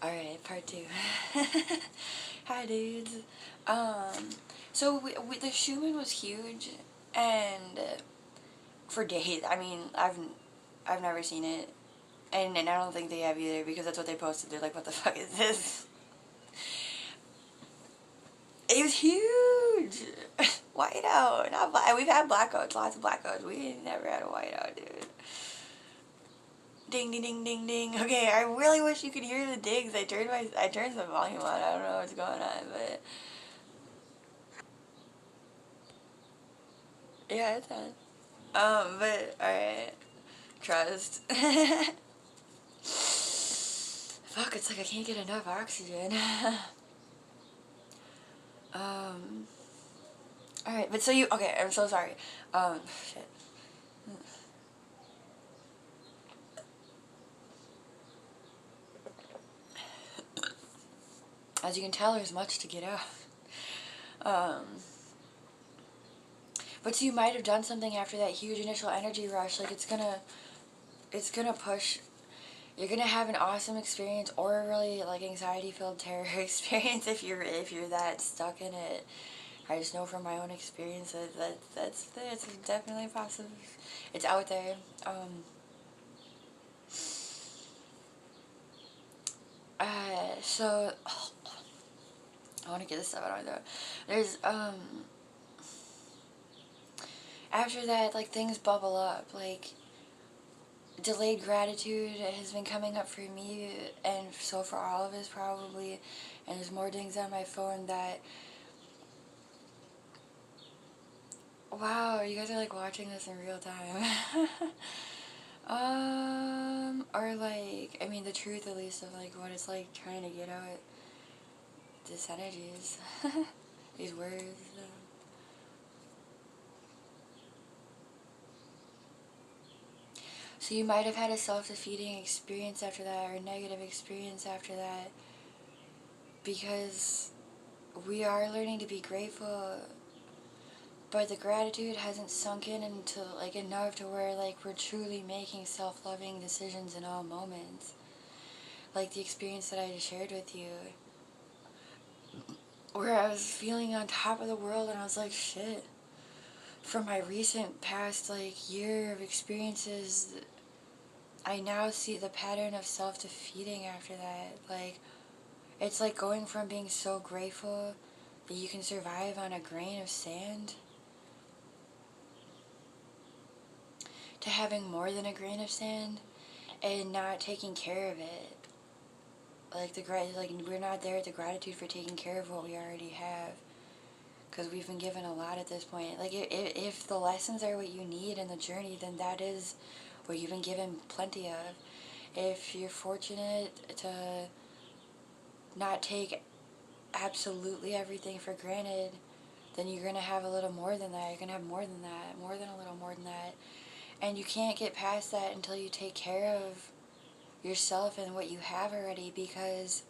Alright, part 2. Hi, dudes. So the Schumann was huge, and for days. I mean, I've never seen it, and I don't think they have either, because that's what they posted. They're like, what the fuck is this? It was huge! Whiteout! Not black. We've had blackouts, lots of blackouts. We ain't never had a whiteout, dude. Ding, ding, ding, ding, ding. Okay, I really wish you could hear the dings. I turned the volume on. I don't know what's going on, but yeah, it's on. But alright. Trust. Fuck, it's like I can't get enough oxygen. Alright, but so you, okay, I'm so sorry. Shit. As you can tell, there's much to get out. But so you might have done something after that huge initial energy rush, like it's gonna push, you're gonna have an awesome experience, or a really, like, anxiety-filled terror experience if you're that stuck in it. I just know from my own experience that that's definitely possible. It's out there. So I want to get this stuff out of there. There's after that, like, things bubble up. Like, delayed gratitude has been coming up for me, and so for all of us probably. And there's more dings on my phone that, wow, you guys are like watching this in real time. Or like, I mean, the truth at least of like what it's like trying to get out these energies, these words. So you might have had a self-defeating experience after that, or a negative experience after that, because we are learning to be grateful, but the gratitude hasn't sunk in into, like, enough to where, like, we're truly making self-loving decisions in all moments. Like the experience that I just shared with you, where I was feeling on top of the world, and I was like, shit. From my recent past, like, year of experiences, I now see the pattern of self-defeating after that. Like, it's like going from being so grateful that you can survive on a grain of sand to having more than a grain of sand and not taking care of it. Like, we're not there at the gratitude for taking care of what we already have, because we've been given a lot at this point. Like, if the lessons are what you need in the journey, then that is what you've been given plenty of. If you're fortunate to not take absolutely everything for granted, then you're going to have a little more than that. You're going to have more than that, more than a little more than that. And you can't get past that until you take care of yourself and what you have already, because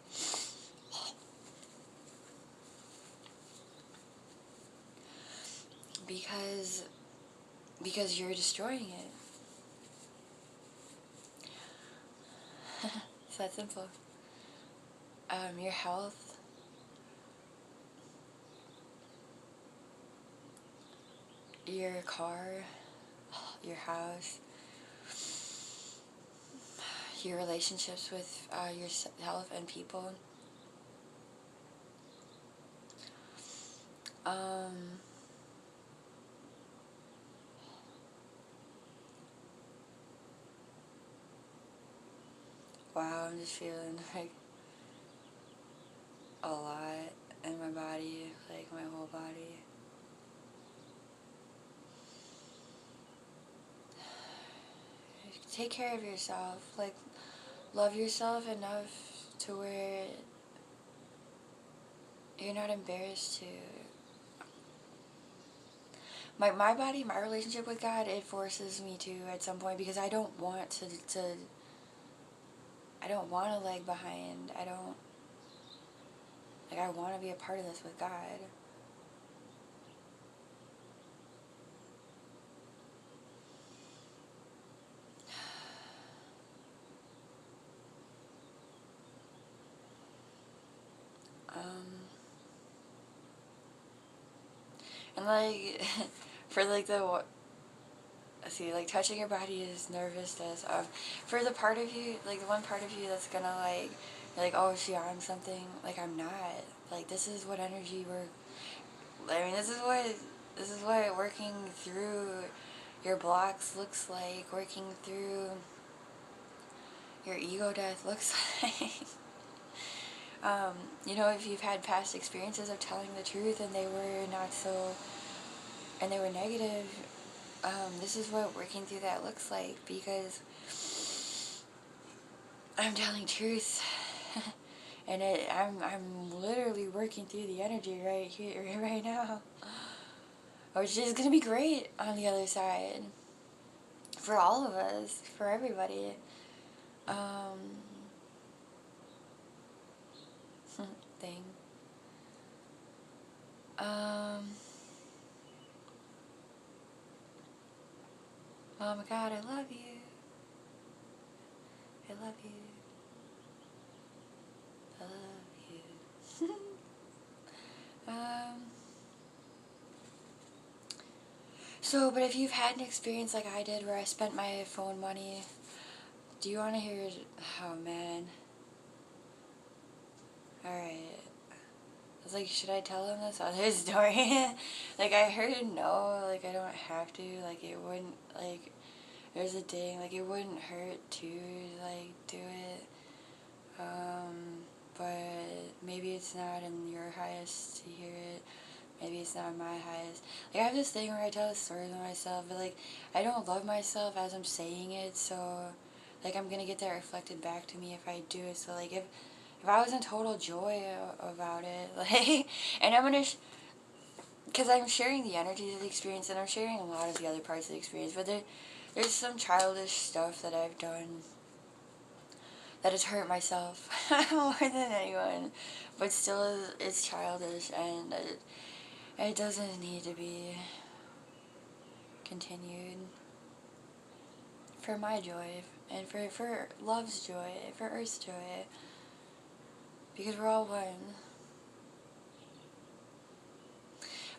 you're destroying it. It's that simple. Your health, your car, your house, your relationships with yourself and people. Wow, I'm just feeling like a lot in my body, like my whole body. Take care of yourself. Like, love yourself enough to where you're not embarrassed to. My body, my relationship with God, it forces me to at some point, because I don't want to I don't want to lag behind. I want to be a part of this with God. And like, for like the, see, like touching your body is nervousness. For the part of you, like the one part of you that's gonna like, oh, is she on something? Like, I'm not. Like, this is what energy I mean, this is what working through your blocks looks like. Working through your ego death looks like. You know, if you've had past experiences of telling the truth and they were not so, and they were negative, this is what working through that looks like, because I'm telling truth. And I'm literally working through the energy right here, right now. Which is going to be great on the other side. For all of us, for everybody. Thing. Oh my God, I love you. I love you. I love you. So, but if you've had an experience like I did where I spent my phone money, do you want to hear it? Oh man. Alright. I was like, should I tell them this other story? Like, I heard no, like, I don't have to, like, it wouldn't, like, there's a ding, like, it wouldn't hurt to, like, do it, but maybe it's not in your highest to hear it, maybe it's not my highest. Like, I have this thing where I tell stories of myself, but, like, I don't love myself as I'm saying it, so, like, I'm gonna get that reflected back to me if I do it, so, like, if I was in total joy about it, like, and I'm gonna, because I'm sharing the energies of the experience, and I'm sharing a lot of the other parts of the experience, but there's some childish stuff that I've done that has hurt myself more than anyone, but still it's childish, and it doesn't need to be continued for my joy, and for love's joy, for Earth's joy, because we're all one.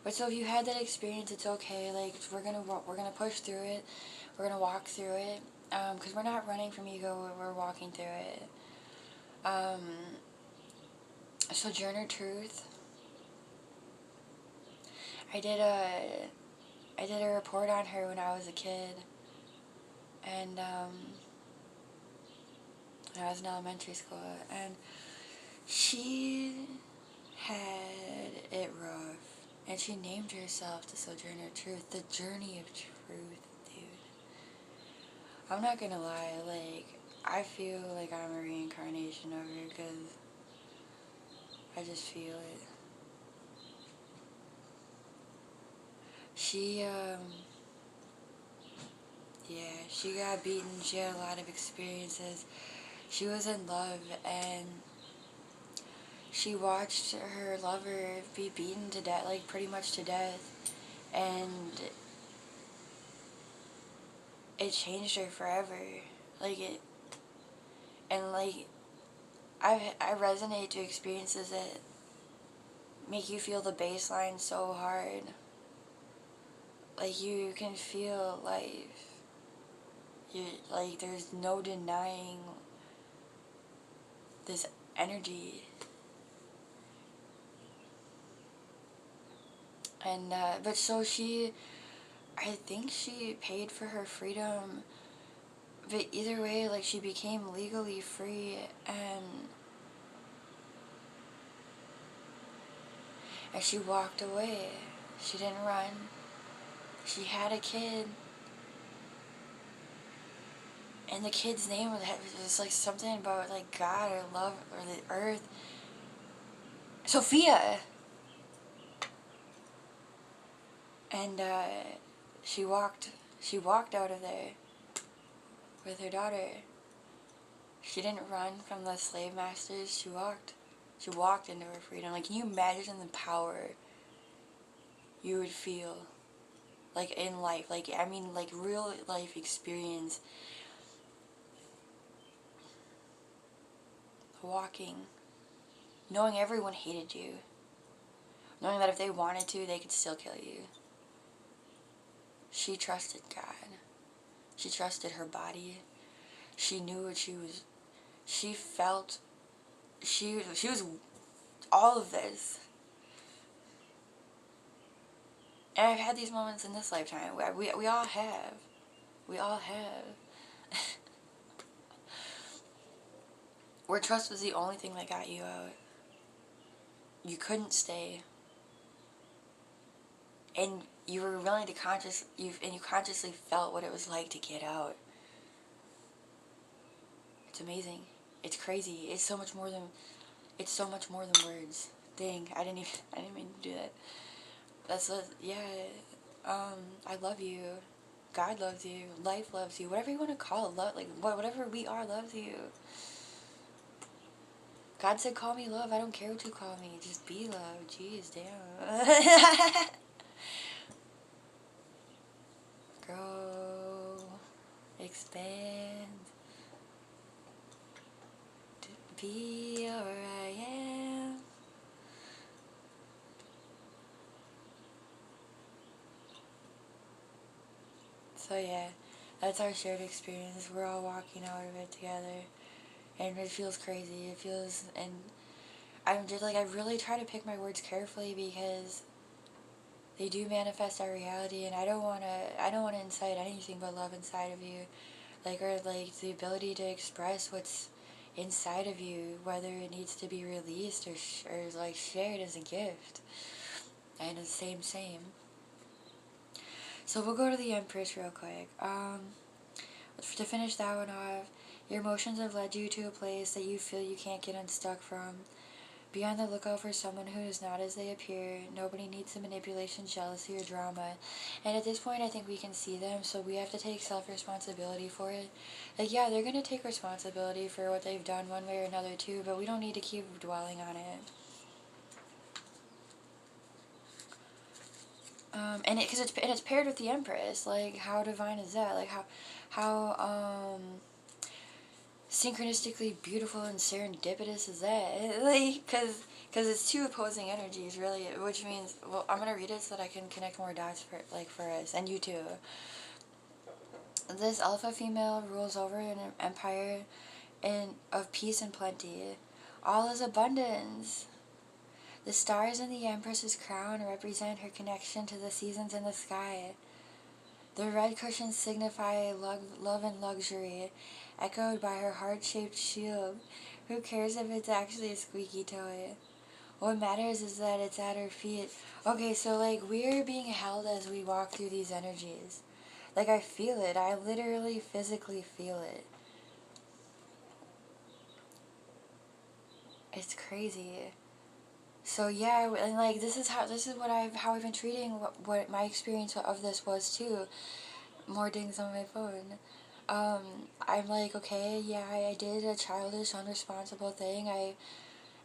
But so if you had that experience, it's okay. Like, we're gonna push through it. We're gonna walk through it. Because we're not running from ego. We're walking through it. Sojourner Truth. I did a report on her when I was a kid, and when I was in elementary school, and she had it rough, and she named herself the Sojourner Truth, the journey of truth, dude. I'm not gonna lie, like, I feel like I'm a reincarnation of her, because I just feel it. She, yeah, she got beaten, she had a lot of experiences, she was in love, and she watched her lover be beaten to death, like, pretty much to death, and it changed her forever, like, and, like, I resonate to experiences that make you feel the baseline so hard, like, you can feel life, like, there's no denying this energy, and, but so I think she paid for her freedom, but either way, like, she became legally free, and she walked away. She didn't run. She had a kid, and the kid's name was like something about, like, God or love or the earth. Sophia! And she walked out of there with her daughter. She didn't run from the slave masters. She walked into her freedom. Like, can you imagine the power you would feel, like, in life? Like, I mean, like, real life experience. Walking, knowing everyone hated you, knowing that if they wanted to, they could still kill you. She trusted God. She trusted her body. She knew what she was. She felt. She was all of this. And I've had these moments in this lifetime. We all have. We all have. Where trust was the only thing that got you out. You couldn't stay. And you were willing to you consciously felt what it was like to get out. It's amazing. It's crazy. It's so much more than words. Dang, I didn't mean to do that. I love you. God loves you. Life loves you. Whatever you want to call it, love, like whatever we are loves you. God said, "Call me love." I don't care what you call me. Just be love. Jeez, damn. Grow, expand, be or I am. So yeah, that's our shared experience. We're all walking out of it together, and it feels crazy. It feels, and I'm just like, I really try to pick my words carefully because they do manifest our reality, and I don't want to incite anything but love inside of you, or the ability to express what's inside of you, whether it needs to be released or shared as a gift. And the same. So we'll go to the Empress real quick. To finish that one off, your emotions have led you to a place that you feel you can't get unstuck from. Be on the lookout for someone who is not as they appear. Nobody needs the manipulation, jealousy, or drama. And at this point, I think we can see them, so we have to take self-responsibility for it. Yeah, they're going to take responsibility for what they've done one way or another too, but we don't need to keep dwelling on it. And it's paired with the Empress. How divine is that? How synchronistically beautiful and serendipitous is that? Because it's two opposing energies, really, which means, well, I'm going to read it so that I can connect more dots for us, and you too. This alpha female rules over an empire of peace and plenty. All is abundance. The stars in the Empress's crown represent her connection to the seasons in the sky. The red cushions signify love and luxury, echoed by her heart-shaped shield. Who cares if it's actually a squeaky toy? What matters is that it's at her feet. Okay, so we're being held as we walk through these energies. I feel it. I literally physically feel it. It's crazy. So yeah, and this is how I've been treating what my experience of this was too. More dings on my phone. I'm okay, yeah, I did a childish, unresponsible thing.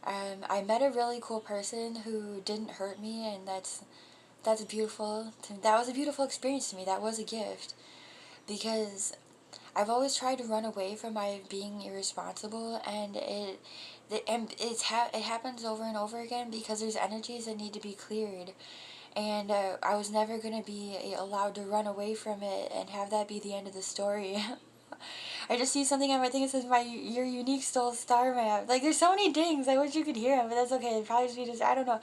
I met a really cool person who didn't hurt me, and that's beautiful. That was a beautiful experience to me. That was a gift, because I've always tried to run away from my being irresponsible, and it happens over and over again because there's energies that need to be cleared, and I was never going to be allowed to run away from it and have that be the end of the story. I just see something on my thing that says your unique soul star map. There's so many dings. I wish you could hear them, but that's okay. It'd probably just I don't know.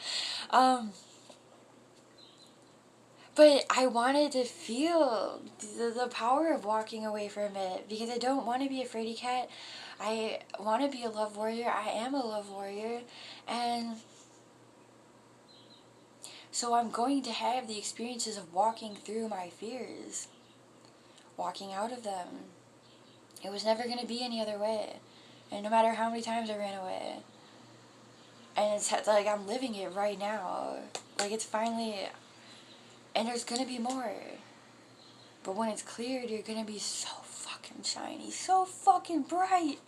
But I wanted to feel the power of walking away from it, because I don't want to be a fraidy cat. I want to be a love warrior. I am a love warrior. And so I'm going to have the experiences of walking through my fears, walking out of them. It was never going to be any other way. And no matter how many times I ran away. And it's I'm living it right now. It's finally... And there's gonna be more. But when it's cleared, you're gonna be so fucking shiny, so fucking bright,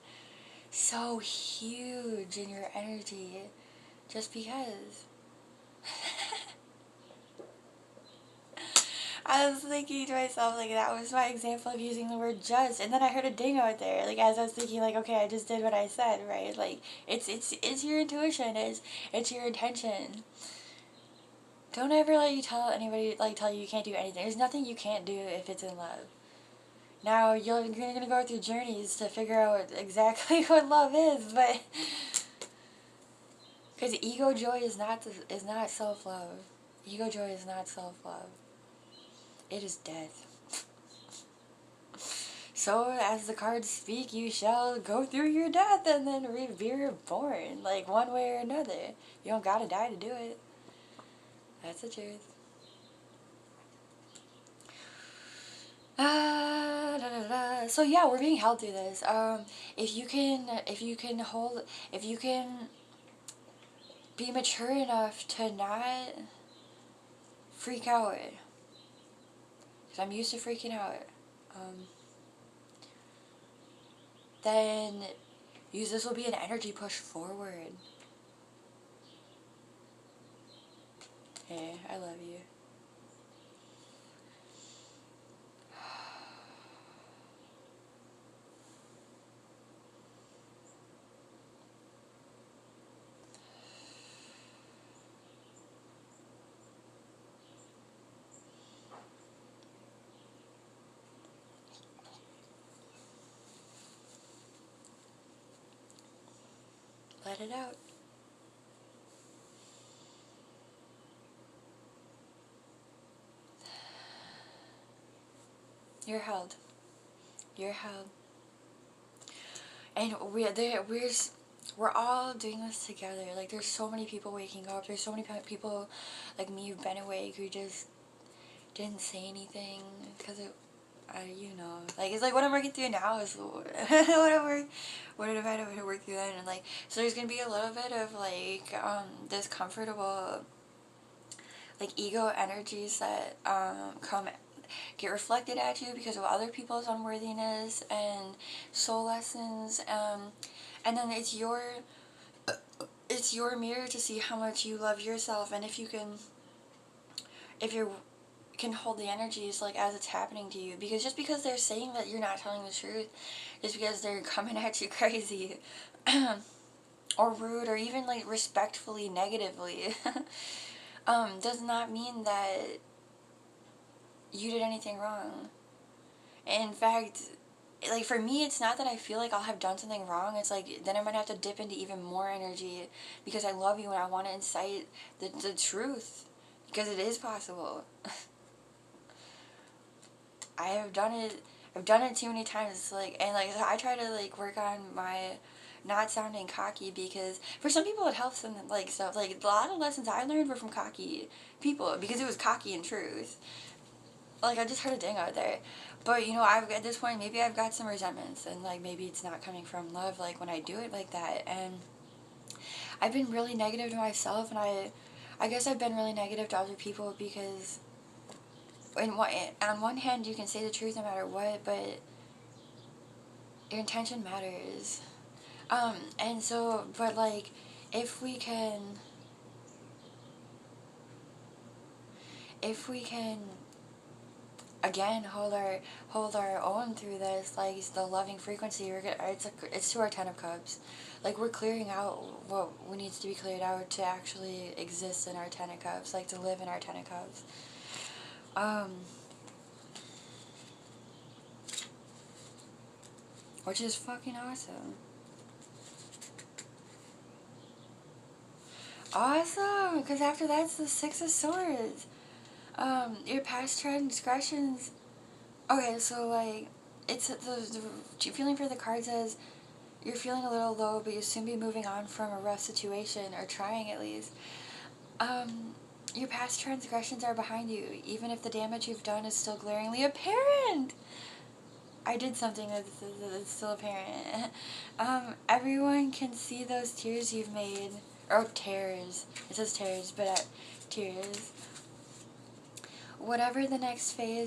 so huge in your energy, just because. I was thinking to myself, that was my example of using the word just, and then I heard a ding out there, as I was thinking, okay, I just did what I said, right? It's your intuition, it's your intention. Don't ever let you tell anybody, like, tell you can't do anything. There's nothing you can't do if it's in love. Now, you're going to go through journeys to figure out exactly what love is, but... Because ego joy is not self-love. Ego joy is not self-love. It is death. So, as the cards speak, you shall go through your death and then be reborn, like, one way or another. You don't gotta die to do it. That's the truth. So yeah, we're being held through this. If you can be mature enough to not freak out, because I'm used to freaking out, then this will be an energy push forward. Hey, I love you. Let it out. You're held. You're held. And we're all doing this together. Like, there's so many people waking up. There's so many people like me who've been awake who just didn't say anything because you know, like, it's like what I'm working through now is what I've had to work through then, and like, so there's gonna be a little bit of like this comfortable like ego energies that get reflected at you because of other people's unworthiness and soul lessons, and then it's your mirror to see how much you love yourself, and if you can hold the energies like as it's happening to you, because just because they're saying that you're not telling the truth, just because they're coming at you crazy or rude or even like respectfully negatively does not mean that you did anything wrong. In fact, like, for me, it's not that I feel like I'll have done something wrong. It's like, then I might have to dip into even more energy because I love you and I want to incite the truth, because it is possible. I've done it too many times, like, and like, I try to like work on my not sounding cocky, because for some people it helps them, like, stuff, like, a lot of lessons I learned were from cocky people, because it was cocky in truth. Like, I just heard a ding out there. But, you know, at this point, maybe I've got some resentments, and, like, maybe it's not coming from love, like, when I do it like that, and I've been really negative to myself, and I guess I've been really negative to other people, because on one hand, you can say the truth no matter what, but your intention matters. And so, but, like, if we can again hold our own through this, like, the loving frequency, it's to our 10 of cups, like, we're clearing out what needs to be cleared out to actually exist in our 10 of cups, like, to live in our 10 of cups. Which is fucking awesome. Awesome, because after that's the 6 of Swords. Your past transgressions. Okay, so, like, it's the feeling for the card says you're feeling a little low, but you'll soon be moving on from a rough situation, or trying at least. Your past transgressions are behind you, even if the damage you've done is still glaringly apparent. I did something that's still apparent. Everyone can see those tears you've made. Or tears. It says tears, but tears. Whatever the next phase